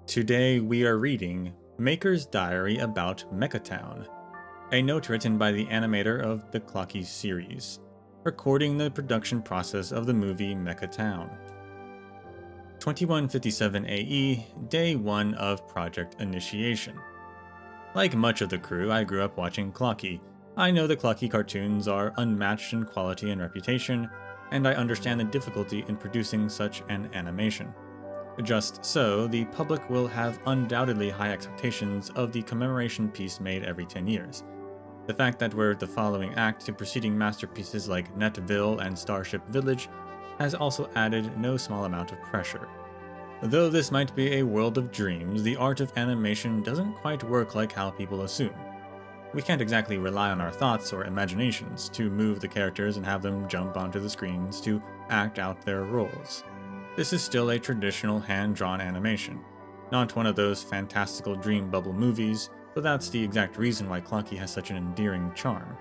Today we are reading Maker's Diary about Mecha Town, a note written by the animator of the Clocky series, recording the production process of the movie Mecha Town. 2157 AE, Day 1 of Project Initiation. Like much of the crew, I grew up watching Clocky. I know the Clocky cartoons are unmatched in quality and reputation, and I understand the difficulty in producing such an animation. Just so, the public will have undoubtedly high expectations of the commemoration piece made every 10 years. The fact that we're the following act to preceding masterpieces like Netville and Starship Village has also added no small amount of pressure. Though this might be a world of dreams, the art of animation doesn't quite work like how people assume. We can't exactly rely on our thoughts or imaginations to move the characters and have them jump onto the screens to act out their roles. This is still a traditional hand-drawn animation, not one of those fantastical dream bubble movies, but that's the exact reason why Clocky has such an endearing charm.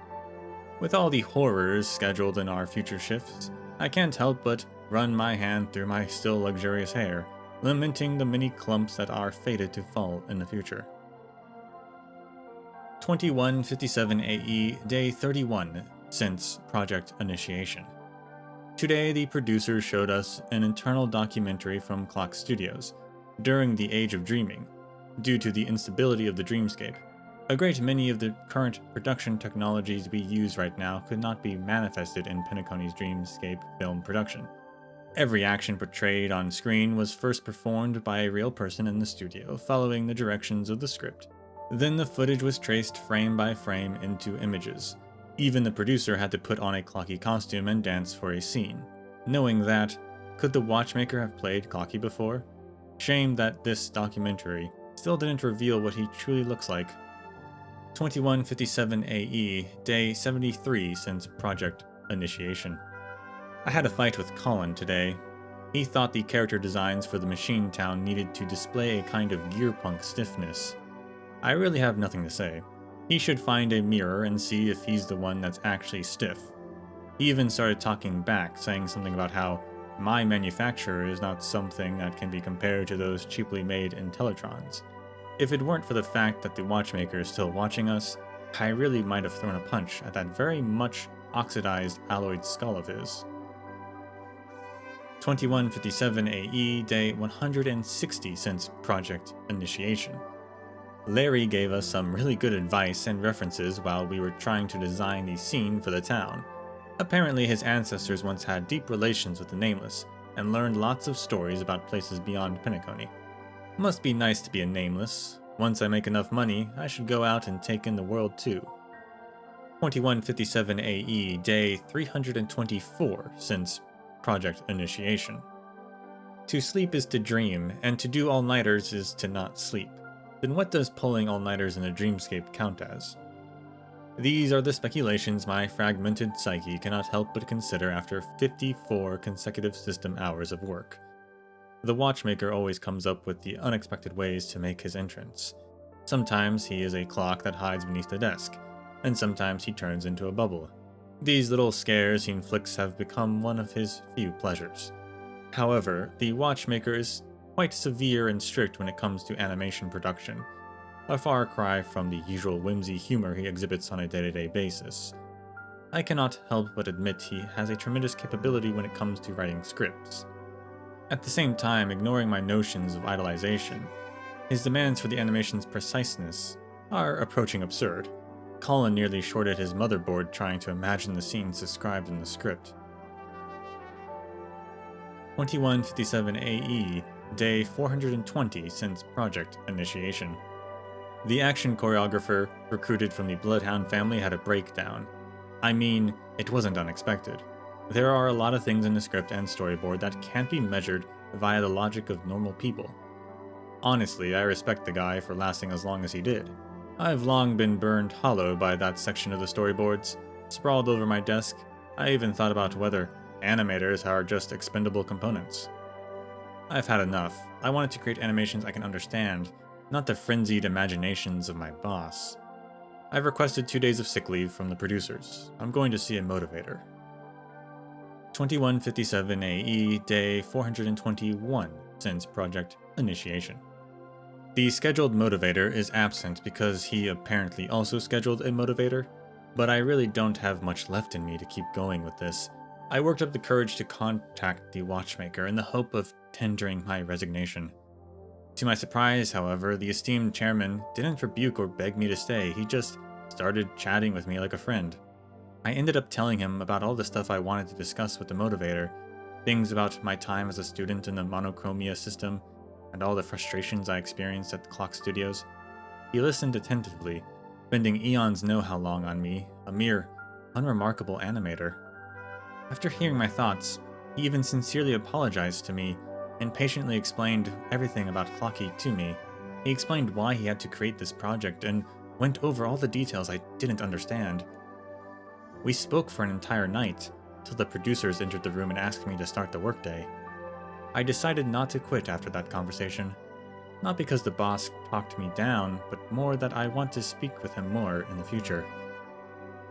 With all the horrors scheduled in our future shifts, I can't help but run my hand through my still luxurious hair, lamenting the many clumps that are fated to fall in the future. 2157 AE, Day 31 since Project Initiation. Today, the producers showed us an internal documentary from Clock Studios, during the Age of Dreaming. Due to the instability of the dreamscape, a great many of the current production technologies we use right now could not be manifested in Penacony's dreamscape film production. Every action portrayed on screen was first performed by a real person in the studio, following the directions of the script. Then the footage was traced frame by frame into images. Even the producer had to put on a Clocky costume and dance for a scene. Knowing that, could the watchmaker have played Clocky before? Shame that this documentary still didn't reveal what he truly looks like. 2157 AE, Day 73 since Project Initiation. I had a fight with Colin today. He thought the character designs for the Machine Town needed to display a kind of gearpunk stiffness. I really have nothing to say. He should find a mirror and see if he's the one that's actually stiff. He even started talking back, saying something about how my manufacturer is not something that can be compared to those cheaply made Intellitrons. If it weren't for the fact that the watchmaker is still watching us, I really might have thrown a punch at that very much oxidized alloyed skull of his. 2157 AE, Day 160 since Project Initiation. Larry gave us some really good advice and references while we were trying to design the scene for the town. Apparently his ancestors once had deep relations with the Nameless, and learned lots of stories about places beyond Penacony. Must be nice to be a Nameless. Once I make enough money, I should go out and take in the world too. 2157 AE, Day 324 since Project Initiation. To sleep is to dream, and to do all-nighters is to not sleep. Then what does pulling all-nighters in a dreamscape count as? These are the speculations my fragmented psyche cannot help but consider after 54 consecutive system hours of work. The watchmaker always comes up with the unexpected ways to make his entrance. Sometimes he is a clock that hides beneath the desk, and sometimes he turns into a bubble. These little scares he inflicts have become one of his few pleasures. However, the watchmaker is quite severe and strict when it comes to animation production, a far cry from the usual whimsy humor he exhibits on a day-to-day basis. I cannot help but admit he has a tremendous capability when it comes to writing scripts. At the same time, ignoring my notions of idolization, his demands for the animation's preciseness are approaching absurd. Colin nearly shorted his motherboard trying to imagine the scenes described in the script. 2157 AE, Day 420 since Project Initiation. The action choreographer recruited from the Bloodhound family had a breakdown. I mean, it wasn't unexpected. There are a lot of things in the script and storyboard that can't be measured via the logic of normal people. Honestly, I respect the guy for lasting as long as he did. I've long been burned hollow by that section of the storyboards. Sprawled over my desk, I even thought about whether animators are just expendable components. I've had enough. I wanted to create animations I can understand, not the frenzied imaginations of my boss. I've requested 2 days of sick leave from the producers. I'm going to see a motivator. 2157 AE, Day 421 since Project Initiation. The scheduled motivator is absent because he apparently also scheduled a motivator, but I really don't have much left in me to keep going with this. I worked up the courage to contact the watchmaker in the hope of tendering my resignation. To my surprise, however, the esteemed chairman didn't rebuke or beg me to stay, he just started chatting with me like a friend. I ended up telling him about all the stuff I wanted to discuss with the motivator, things about my time as a student in the monochromia system, and all the frustrations I experienced at the clock studios. He listened attentively, spending eons know-how-long on me, a mere, unremarkable animator. After hearing my thoughts, he even sincerely apologized to me and patiently explained everything about Clocky to me. He explained why he had to create this project and went over all the details I didn't understand. We spoke for an entire night, till the producers entered the room and asked me to start the workday. I decided not to quit after that conversation, not because the boss talked me down, but more that I want to speak with him more in the future.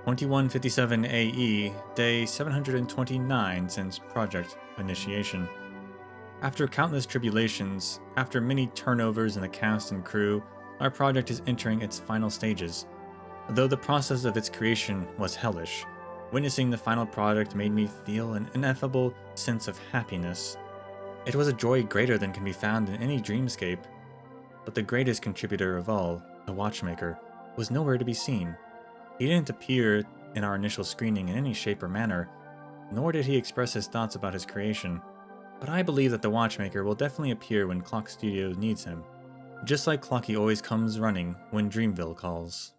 2157 AE, day 729 since project initiation. After countless tribulations, after many turnovers in the cast and crew, our project is entering its final stages. Though the process of its creation was hellish, witnessing the final product made me feel an ineffable sense of happiness. It was a joy greater than can be found in any dreamscape. But the greatest contributor of all, the watchmaker, was nowhere to be seen. He didn't appear in our initial screening in any shape or manner, nor did he express his thoughts about his creation. But I believe that the watchmaker will definitely appear when Clock Studios needs him, just like Clocky always comes running when Dreamville calls.